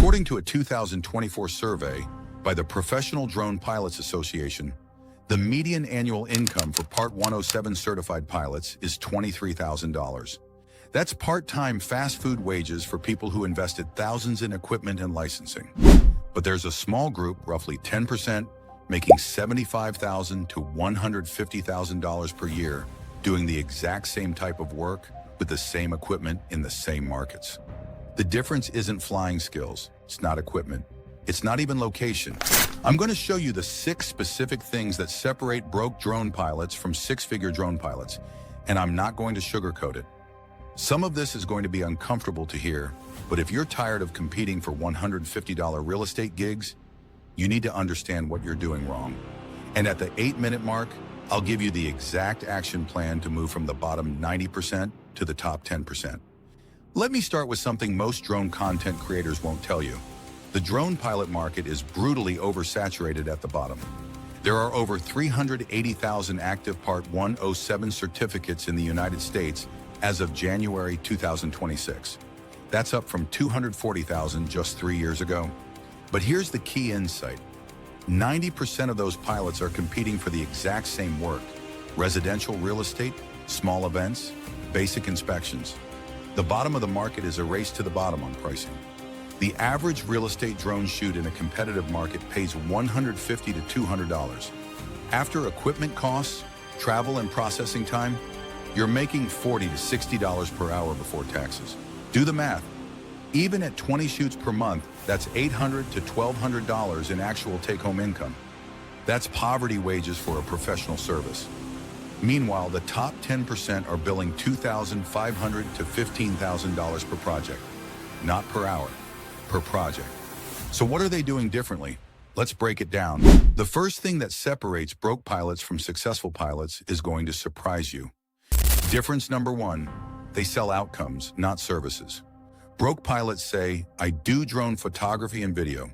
According to a 2024 survey by the Professional Drone Pilots Association, the median annual income for Part 107 certified pilots is $23,000. That's part-time fast food wages for people who invested thousands in equipment and licensing. But there's a small group, roughly 10%, making $75,000 to $150,000 per year, doing the exact same type of work with the same equipment in the same markets. The difference isn't flying skills, it's not equipment, it's not even location. I'm going to show you the 6 specific things that separate broke drone pilots from six-figure drone pilots, and I'm not going to sugarcoat it. Some of this is going to be uncomfortable to hear, but if you're tired of competing for $150 real estate gigs, you need to understand what you're doing wrong. And at the 8-minute mark, I'll give you the exact action plan to move from the bottom 90% to the top 10%. Let me start with something most drone content creators won't tell you. The drone pilot market is brutally oversaturated at the bottom. There are over 380,000 active Part 107 certificates in the United States as of January 2026. That's up from 240,000 just 3 years ago. But here's the key insight. 90% of those pilots are competing for the exact same work: residential real estate, small events, basic inspections. The bottom of the market is a race to the bottom on pricing. The average real estate drone shoot in a competitive market pays $150 to $200. After equipment costs, travel and processing time, you're making $40 to $60 per hour before taxes. Do the math. Even at 20 shoots per month, that's $800 to $1,200 in actual take-home income. That's poverty wages for a professional service. Meanwhile, the top 10% are billing $2,500 to $15,000 per project, not per hour, per project. So what are they doing differently? Let's break it down. The first thing that separates broke pilots from successful pilots is going to surprise you. Difference number 1, they sell outcomes, not services. Broke pilots say, I do drone photography and video.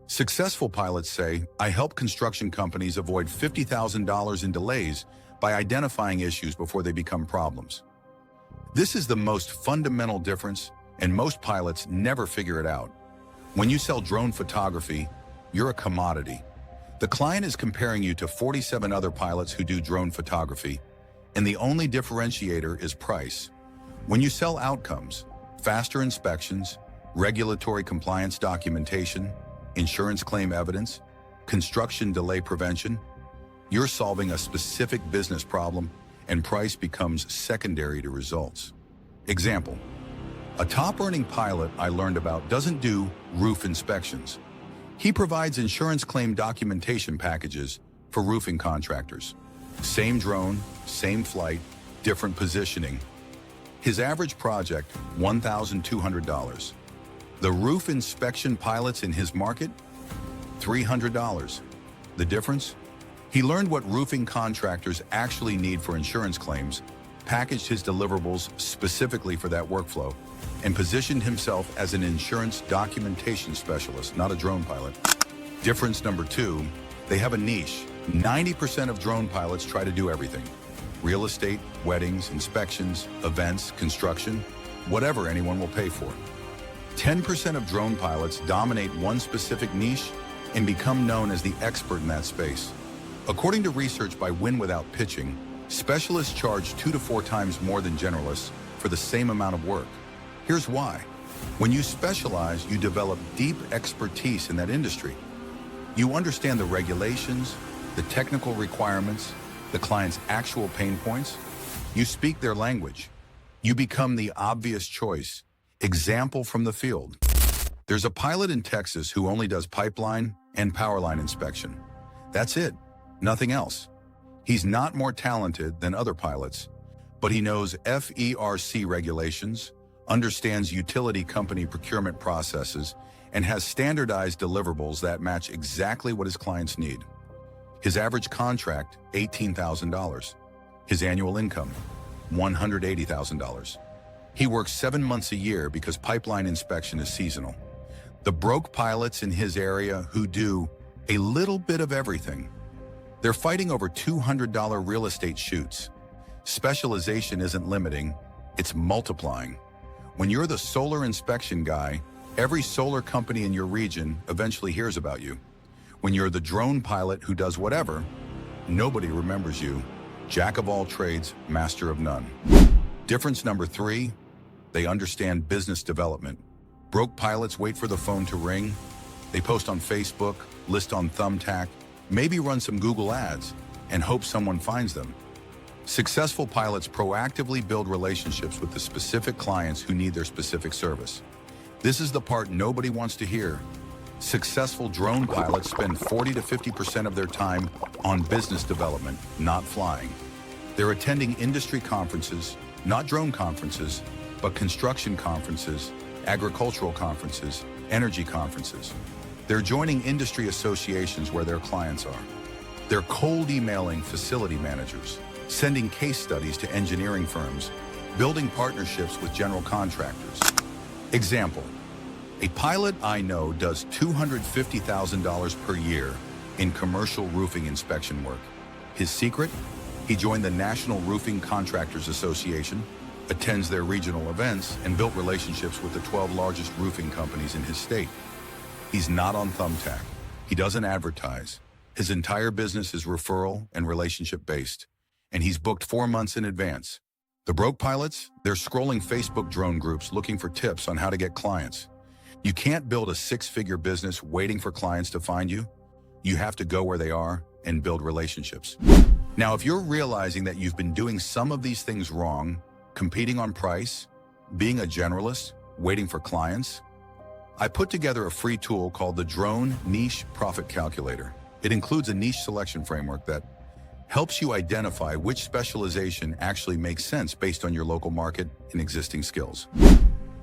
Successful pilots say, I help construction companies avoid $50,000 in delays by identifying issues before they become problems. This is the most fundamental difference, and most pilots never figure it out. When you sell drone photography, you're a commodity. The client is comparing you to 47 other pilots who do drone photography, and the only differentiator is price. When you sell outcomes, faster inspections, regulatory compliance documentation, insurance claim evidence, construction delay prevention, you're solving a specific business problem, and price becomes secondary to results. Example, a top-earning pilot I learned about doesn't do roof inspections. He provides insurance claim documentation packages for roofing contractors. Same drone, same flight, different positioning. His average project, $1,200. The roof inspection pilots in his market, $300. The difference? He learned what roofing contractors actually need for insurance claims, packaged his deliverables specifically for that workflow, and positioned himself as an insurance documentation specialist, not a drone pilot. Difference number 2, they have a niche. 90% of drone pilots try to do everything. Real estate, weddings, inspections, events, construction, whatever anyone will pay for. 10% of drone pilots dominate one specific niche and become known as the expert in that space. According to research by Win Without Pitching, specialists charge 2 to 4 times more than generalists for the same amount of work. Here's why. When you specialize, you develop deep expertise in that industry. You understand the regulations, the technical requirements, the client's actual pain points. You speak their language. You become the obvious choice. Example from the field. There's a pilot in Texas who only does pipeline and power line inspection. That's it, nothing else. He's not more talented than other pilots, but he knows FERC regulations, understands utility company procurement processes, and has standardized deliverables that match exactly what his clients need. His average contract, $18,000. His annual income, $180,000. He works 7 months a year because pipeline inspection is seasonal. The broke pilots in his area who do a little bit of everything, they're fighting over $200 real estate shoots. Specialization isn't limiting, it's multiplying. When you're the solar inspection guy, Every solar company in your region eventually hears about you. When you're the drone pilot who does whatever, nobody remembers you. Jack of all trades, master of none. Difference number 3, they understand business development. Broke pilots wait for the phone to ring. They post on Facebook, list on Thumbtack, maybe run some Google ads, and hope someone finds them. Successful pilots proactively build relationships with the specific clients who need their specific service. This is the part nobody wants to hear. Successful drone pilots spend 40 to 50% of their time on business development, not flying. They're attending industry conferences, not drone conferences, but construction conferences, agricultural conferences, energy conferences. They're joining industry associations where their clients are. They're cold emailing facility managers, sending case studies to engineering firms, building partnerships with general contractors. Example, a pilot I know does $250,000 per year in commercial roofing inspection work. His secret? He joined the National Roofing Contractors Association, attends their regional events, and built relationships with the 12 largest roofing companies in his state. He's not on Thumbtack. He doesn't advertise. His entire business is referral and relationship-based, and he's booked 4 months in advance. The broke pilots, they're scrolling Facebook drone groups looking for tips on how to get clients. You can't build a 6-figure business waiting for clients to find you. You have to go where they are and build relationships. Now, if you're realizing that you've been doing some of these things wrong, competing on price, being a generalist, waiting for clients, I put together a free tool called the Drone Niche Profit Calculator. It includes a niche selection framework that helps you identify which specialization actually makes sense based on your local market and existing skills.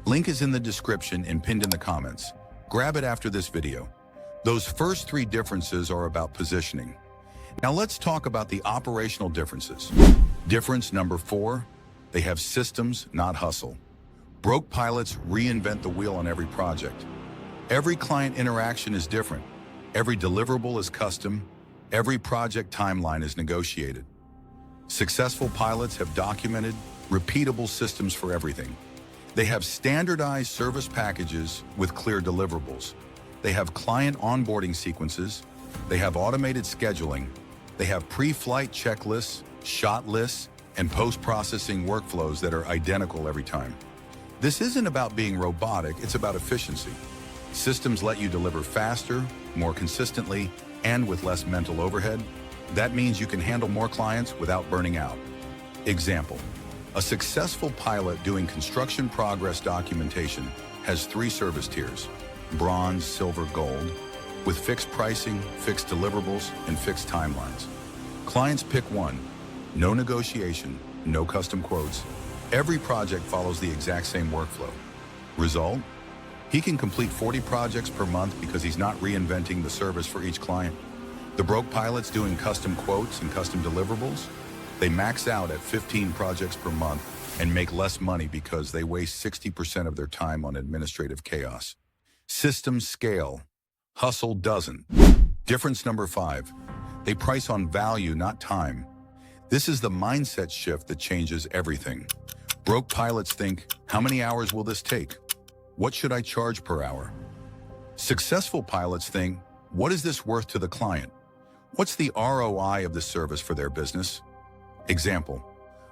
Link is in the description and pinned in the comments. Grab it after this video. Those first 3 differences are about positioning. Now let's talk about the operational differences. Difference number 4, they have systems, not hustle. Broke pilots reinvent the wheel on every project. Every client interaction is different. Every deliverable is custom. Every project timeline is negotiated. Successful pilots have documented, repeatable systems for everything. They have standardized service packages with clear deliverables. They have client onboarding sequences. They have automated scheduling. They have pre-flight checklists, shot lists, and post-processing workflows that are identical every time. This isn't about being robotic, it's about efficiency. Systems let you deliver faster, more consistently, and with less mental overhead. That means you can handle more clients without burning out. Example, a successful pilot doing construction progress documentation has 3 service tiers: bronze, silver, gold, with fixed pricing, fixed deliverables, and fixed timelines. Clients pick one, no negotiation, no custom quotes. Every project follows the exact same workflow. Result? He can complete 40 projects per month because he's not reinventing the service for each client. The broke pilots doing custom quotes and custom deliverables, they max out at 15 projects per month and make less money because they waste 60% of their time on administrative chaos. Systems scale. Hustle doesn't. Difference number 5. They price on value, not time. This is the mindset shift that changes everything. Broke pilots think, how many hours will this take? What should I charge per hour? Successful pilots think, what is this worth to the client? What's the ROI of the service for their business? Example,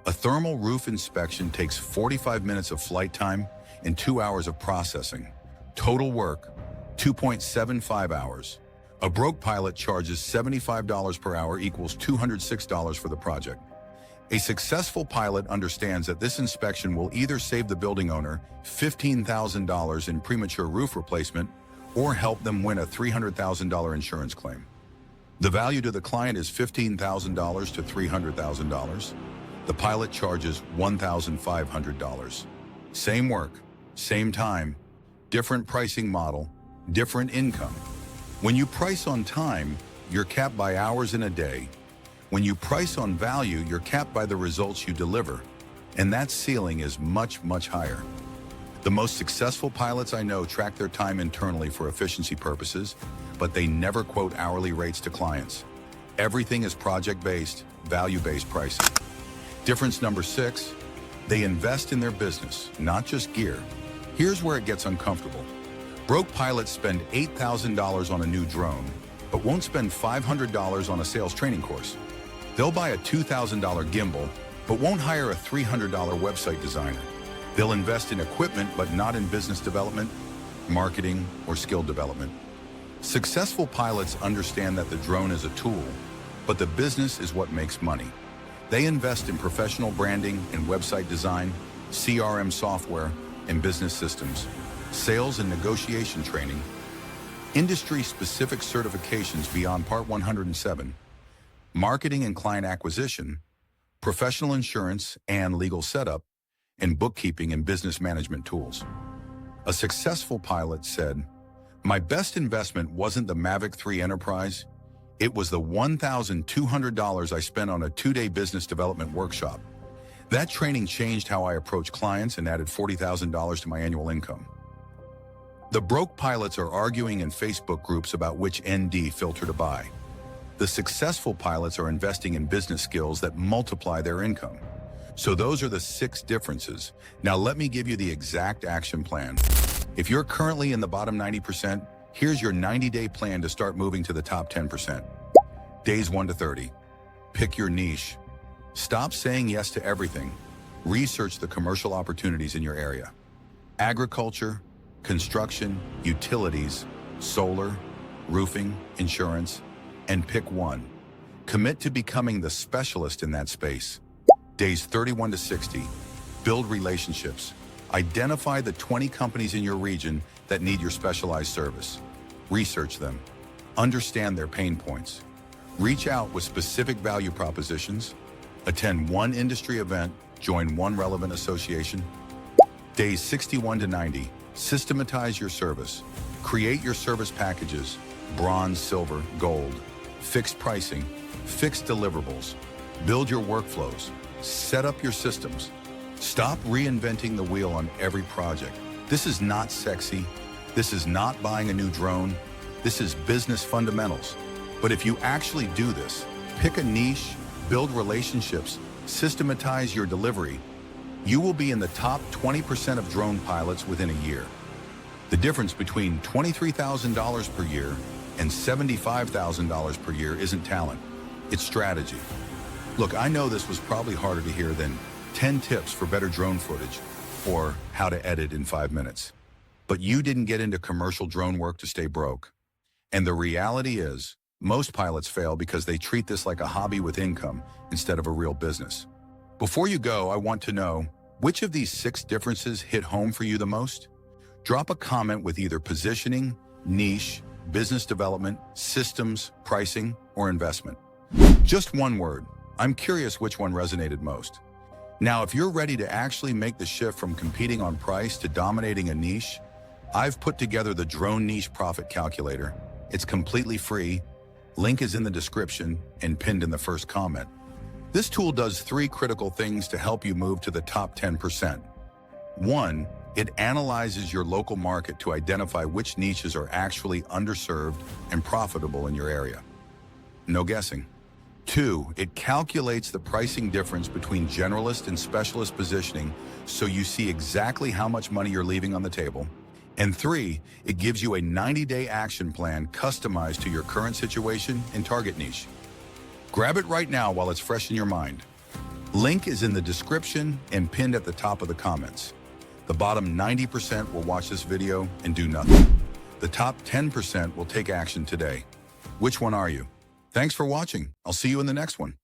a thermal roof inspection takes 45 minutes of flight time and 2 hours of processing. Total work, 2.75 hours. A broke pilot charges $75 per hour equals $206 for the project. A successful pilot understands that this inspection will either save the building owner $15,000 in premature roof replacement or help them win a $300,000 insurance claim. The value to the client is $15,000 to $300,000. The pilot charges $1,500. Same work, same time, different pricing model, different income. When you price on time, you're capped by hours in a day. When you price on value, you're capped by the results you deliver, and that ceiling is much, much higher. The most successful pilots I know track their time internally for efficiency purposes, but they never quote hourly rates to clients. Everything is project-based, value-based pricing. Difference number 6, they invest in their business, not just gear. Here's where it gets uncomfortable. Broke pilots spend $8,000 on a new drone, but won't spend $500 on a sales training course. They'll buy a $2,000 gimbal, but won't hire a $300 website designer. They'll invest in equipment, but not in business development, marketing, or skill development. Successful pilots understand that the drone is a tool, but the business is what makes money. They invest in professional branding and website design, CRM software and business systems, sales and negotiation training, industry-specific certifications beyond Part 107, marketing and client acquisition, professional insurance and legal setup, and bookkeeping and business management tools. A successful pilot said, "My best investment wasn't the Mavic 3 Enterprise. It was the $1,200 I spent on a 2-day business development workshop. That training changed how I approach clients and added $40,000 to my annual income." The broke pilots are arguing in Facebook groups about which ND filter to buy. The successful pilots are investing in business skills that multiply their income. So those are the 6 differences. Now let me give you the exact action plan. If you're currently in the bottom 90%, here's your 90-day plan to start moving to the top 10%. Days 1 to 30. Pick your niche. Stop saying yes to everything. Research the commercial opportunities in your area. Agriculture, construction, utilities, solar, roofing, insurance, and pick one. Commit to becoming the specialist in that space. Days 31 to 60. Build relationships. Identify the 20 companies in your region that need your specialized service. Research them. Understand their pain points. Reach out with specific value propositions. Attend one industry event. Join one relevant association. Days 61 to 90. Systematize your service. Create your service packages. Bronze, silver, gold. Fixed pricing. Fixed deliverables. Build your workflows. Set up your systems. Stop reinventing the wheel on every project. This is not sexy. This is not buying a new drone. This is business fundamentals. But if you actually do this, pick a niche, build relationships, systematize your delivery, you will be in the top 20% of drone pilots within a year. The difference between $23,000 per year and $75,000 per year isn't talent, it's strategy. Look, I know this was probably harder to hear than 10 tips for better drone footage or how to edit in 5 minutes. But you didn't get into commercial drone work to stay broke. And the reality is, most pilots fail because they treat this like a hobby with income instead of a real business. Before you go, I want to know, which of these 6 differences hit home for you the most? Drop a comment with either positioning, niche, business development, systems, pricing, or investment. Just one word. I'm curious which one resonated most. Now, if you're ready to actually make the shift from competing on price to dominating a niche, I've put together the Drone Niche Profit Calculator. It's completely free. Link is in the description and pinned in the first comment. This tool does 3 critical things to help you move to the top 10%. 1, it analyzes your local market to identify which niches are actually underserved and profitable in your area. No guessing. 2, it calculates the pricing difference between generalist and specialist positioning so you see exactly how much money you're leaving on the table. And 3, it gives you a 90-day action plan customized to your current situation and target niche. Grab it right now while it's fresh in your mind. Link is in the description and pinned at the top of the comments. The bottom 90% will watch this video and do nothing. The top 10% will take action today. Which one are you? Thanks for watching. I'll see you in the next one.